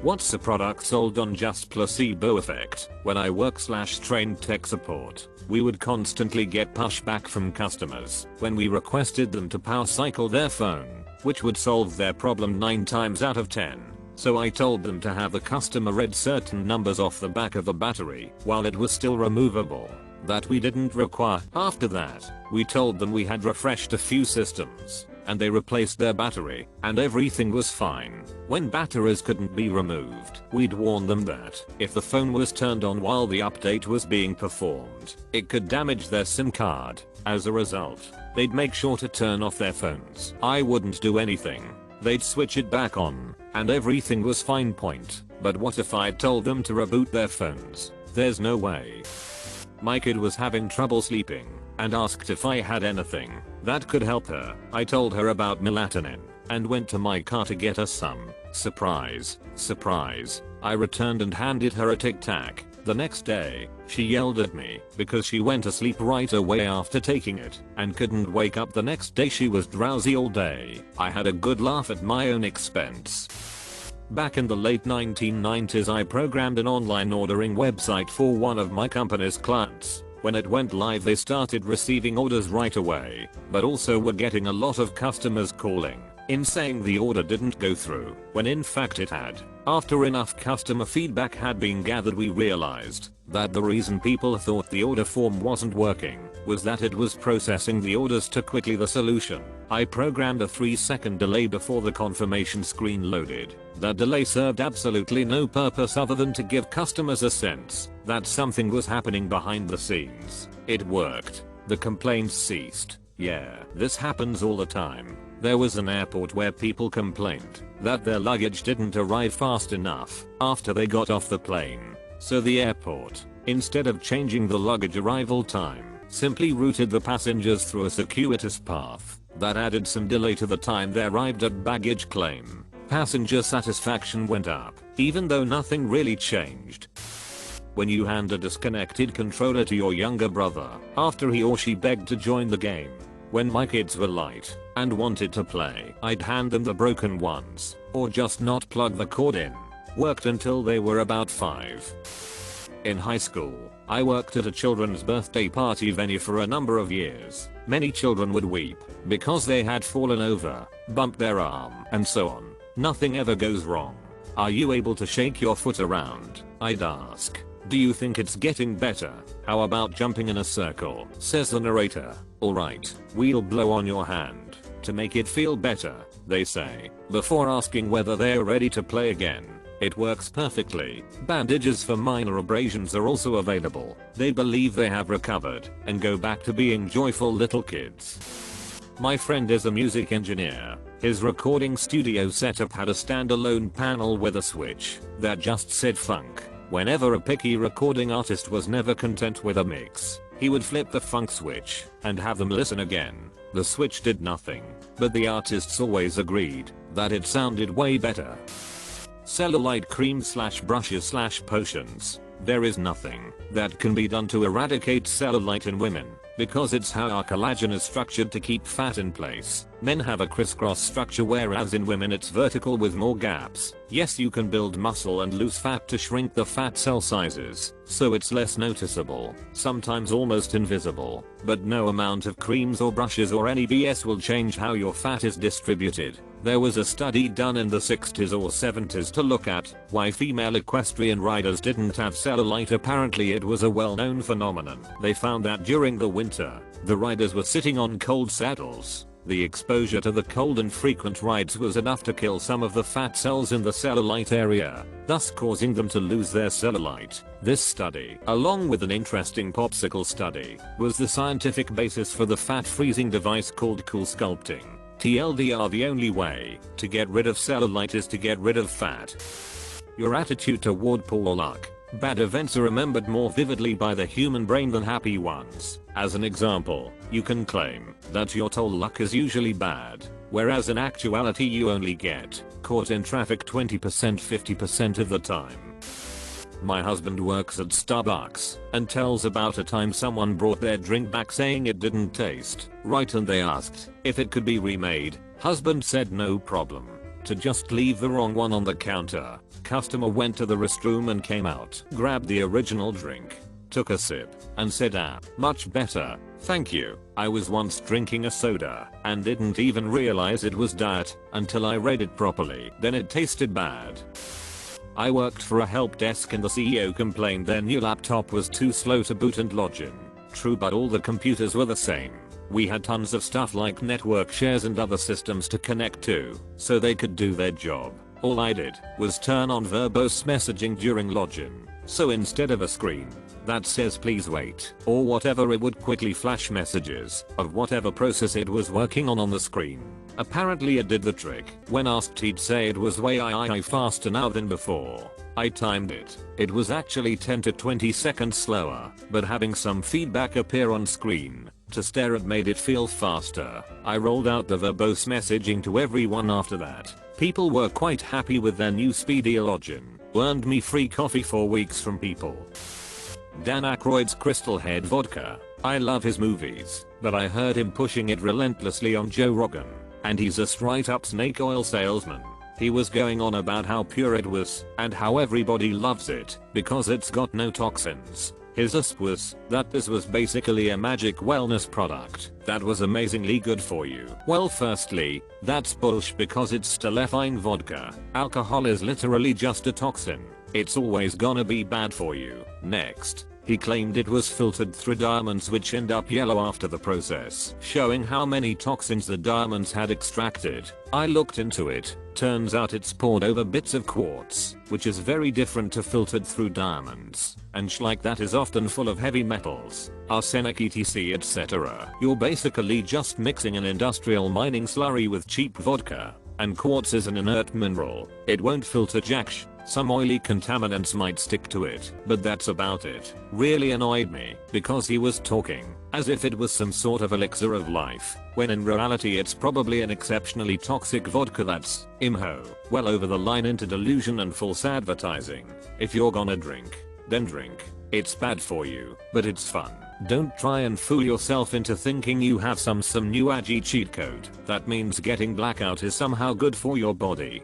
What's a product sold on just Placebo Effect? When I work/trained tech support, we would constantly get pushback from customers when we requested them to power cycle their phone, which would solve their problem 9 times out of 10. So I told them to have the customer read certain numbers off the back of the battery while it was still removable that we didn't require. After that, we told them we had refreshed a few systems and they replaced their battery and everything was fine. When batteries couldn't be removed, we'd warn them that if the phone was turned on while the update was being performed, it could damage their SIM card. As a result, they'd make sure to turn off their phones. I wouldn't do anything. They'd switch it back on and everything was fine. But what if I told them to reboot their phones? There's no way. My kid was having trouble sleeping and asked if I had anything that could help her. I told her about melatonin and went to my car to get her some. Surprise, surprise. I returned and handed her a Tic Tac. The next day, she yelled at me because she went to sleep right away after taking it and couldn't wake up the next day. She was drowsy all day. I had a good laugh at my own expense. Back in the late 1990s, I programmed an online ordering website for one of my company's clients. When it went live, they started receiving orders right away, but also were getting a lot of customers calling in saying the order didn't go through, when in fact it had. After enough customer feedback had been gathered, we realized that the reason people thought the order form wasn't working was that it was processing the orders too quickly. The solution: I programmed a 3-second delay before the confirmation screen loaded. That delay served absolutely no purpose other than to give customers a sense that something was happening behind the scenes. It worked. The complaints ceased. Yeah, this happens all the time. There was an airport where people complained that their luggage didn't arrive fast enough after they got off the plane. So the airport, instead of changing the luggage arrival time, simply routed the passengers through a circuitous path that added some delay to the time they arrived at baggage claim. Passenger satisfaction went up, even though nothing really changed. When you hand a disconnected controller to your younger brother after he or she begged to join the game. When my kids were light and wanted to play, I'd hand them the broken ones or just not plug the cord in. Worked until they were about 5. In high school, I worked at a children's birthday party venue for a number of years. Many children would weep because they had fallen over, bumped their arm, and so on. Nothing ever goes wrong. Are you able to shake your foot around? I'd ask. Do you think it's getting better? How about jumping in a circle? Says the narrator. Alright, we'll blow on your hand to make it feel better, they say, before asking whether they're ready to play again. It works perfectly. Bandages for minor abrasions are also available. They believe they have recovered and go back to being joyful little kids. My friend is a music engineer. His recording studio setup had a standalone panel with a switch that just said funk. Whenever a picky recording artist was never content with a mix, he would flip the funk switch and have them listen again. The switch did nothing, but the artists always agreed that it sounded way better. Cellulite cream/brushes/potions. There is nothing that can be done to eradicate cellulite in women because it's how our collagen is structured to keep fat in place. Men have a crisscross structure, whereas in women it's vertical with more gaps. Yes, you can build muscle and lose fat to shrink the fat cell sizes, so it's less noticeable, sometimes almost invisible, but no amount of creams or brushes or any BS will change how your fat is distributed. There was a study done in the 60s or 70s to look at why female equestrian riders didn't have cellulite. Apparently it was a well-known phenomenon. They found that during the winter, the riders were sitting on cold saddles. The exposure to the cold and frequent rides was enough to kill some of the fat cells in the cellulite area, thus causing them to lose their cellulite. This study, along with an interesting popsicle study, was the scientific basis for the fat freezing device called Cool Sculpting. TLDR: the only way to get rid of cellulite is to get rid of fat. Your attitude toward poor luck. Bad events are remembered more vividly by the human brain than happy ones. As an example, you can claim that your toll luck is usually bad, whereas in actuality you only get caught in traffic 20% 50% of the time. My husband works at Starbucks and tells about a time someone brought their drink back saying it didn't taste right and they asked if it could be remade. Husband said no problem. to just leave the wrong one on the counter. Customer went to the restroom and came out, grabbed the original drink, took a sip, and said, "Ah, much better, thank you. I was once drinking a soda and didn't even realize it was diet until I read it properly. Then it tasted bad." I worked for a help desk and the CEO complained their new laptop was too slow to boot and log in. True, but all the computers were the same. We had tons of stuff like network shares and other systems to connect to, so they could do their job. All I did was turn on verbose messaging during login. So instead of a screen that says "please wait" or whatever, it would quickly flash messages of whatever process it was working on the screen. Apparently it did the trick. When asked, he'd say it was way faster now than before. I timed it. It was actually 10 to 20 seconds slower, but having some feedback appear on screen to stare at made it feel faster. I rolled out the verbose messaging to everyone after that. People were quite happy with their new speedy login. Earned me free coffee for weeks from people. Dan Aykroyd's Crystal Head Vodka. I love his movies, but I heard him pushing it relentlessly on Joe Rogan. And he's a straight up snake oil salesman. He was going on about how pure it was and how everybody loves it because it's got no toxins. His USP was that this was basically a magic wellness product that was amazingly good for you. Well, firstly, that's bullshit because it's still fine vodka. Alcohol is literally just a toxin. It's always gonna be bad for you. Next, he claimed it was filtered through diamonds which end up yellow after the process, showing how many toxins the diamonds had extracted. I looked into it. Turns out it's poured over bits of quartz, which is very different to filtered through diamonds. And like that is often full of heavy metals, arsenic, etc, etc. You're basically just mixing an industrial mining slurry with cheap vodka. And quartz is an inert mineral. It won't filter jack sh. Some oily contaminants might stick to it, but that's about it. Really annoyed me because he was talking as if it was some sort of elixir of life, when in reality it's probably an exceptionally toxic vodka that's, well over the line into delusion and false advertising. If you're gonna drink, then drink. It's bad for you, but it's fun. Don't try and fool yourself into thinking you have some new agi cheat code that means getting blackout is somehow good for your body.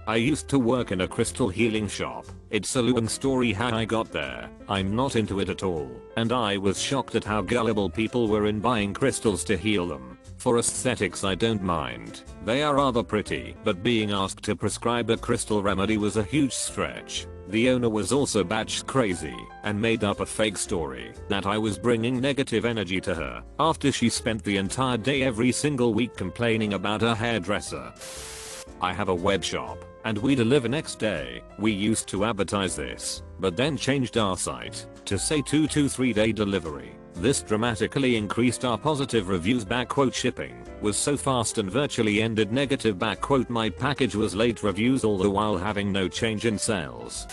I used to work in a crystal healing shop. It's a long story how I got there. I'm not into it at all, and I was shocked at how gullible people were in buying crystals to heal them. For aesthetics I don't mind. They are rather pretty, but being asked to prescribe a crystal remedy was a huge stretch. The owner was also batshit crazy and made up a fake story that I was bringing negative energy to her after she spent the entire day every single week complaining about her hairdresser. I have a web shop and we deliver next day. We used to advertise this, but then changed our site to say 2 to 3 day delivery. This dramatically increased our positive reviews. Shipping was so fast and virtually ended negative. My package was late reviews, all the while having no change in sales.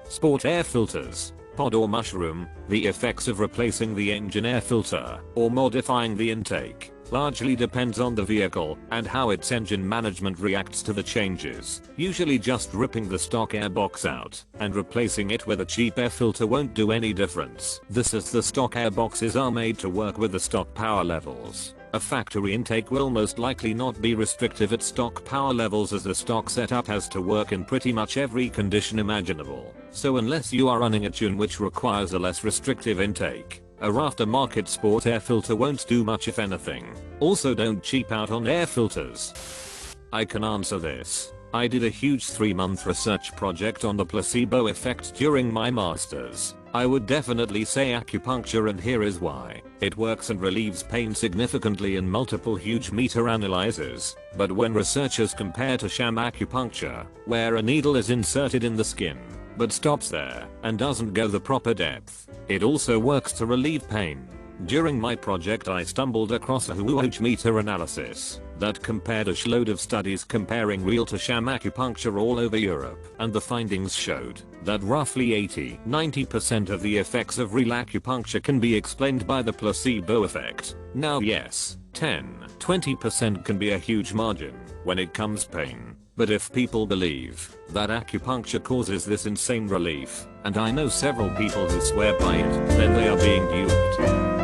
Sport air filters. Pod or mushroom. The effects of replacing the engine air filter or modifying the intake largely depends on the vehicle and how its engine management reacts to the changes. Usually just ripping the stock air box out and replacing it with a cheap air filter won't do any difference. This is the stock air boxes are made to work with the stock power levels. A factory intake will most likely not be restrictive at stock power levels as the stock setup has to work in pretty much every condition imaginable. So unless you are running a tune which requires a less restrictive intake, a aftermarket sport air filter won't do much if anything. Also, don't cheap out on air filters. I can answer this. I did a huge 3-month research project on the placebo effect during my masters. I would definitely say acupuncture, and here is why. It works and relieves pain significantly in multiple huge meta-analyses, but when researchers compare to sham acupuncture, where a needle is inserted in the skin, but stops there and doesn't go the proper depth, it also works to relieve pain. During my project I stumbled across a huge meta-analysis that compared a shitload of studies comparing real to sham acupuncture all over Europe, and the findings showed that roughly 80-90% of the effects of real acupuncture can be explained by the placebo effect. Now yes, 10-20% can be a huge margin when it comes pain. But if people believe that acupuncture causes this insane relief, and I know several people who swear by it, then they are being duped.